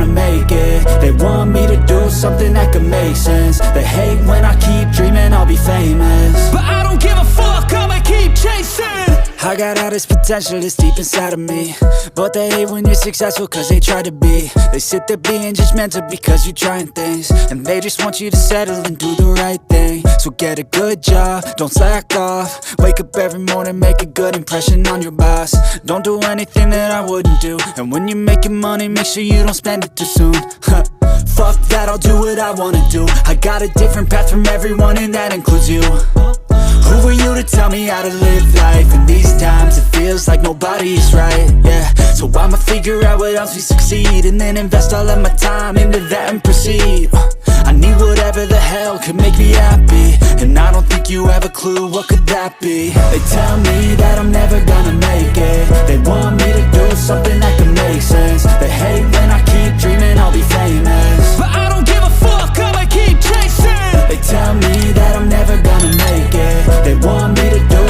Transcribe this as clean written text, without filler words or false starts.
make it. They want me to do something that could make sense. They hate when I keep dreaming I'll be famous, but I don't give a fuck, I'ma keep chasing. I got all this potential that's deep inside of me, but they hate when you're successful cause they try to be. They sit there being judgmental because you're trying things, and they just want you to settle and do the right thing. So get a good job, don't slack off. Wake up every morning, make a good impression on your boss. Don't do anything that I wouldn't do, and when you're making money, make sure you don't spend it too soon. Fuck that, I'll do what I wanna do. I got a different path from everyone and that includes you. Who are you to tell me how to live life? In these times it feels like nobody is right, yeah. So I'ma figure out what else we succeed, and then invest all of my time into that and proceed. I need whatever the hell could make me happy, and I don't think you have a clue what could that be. They tell me that I'm never gonna make it. They want me to do something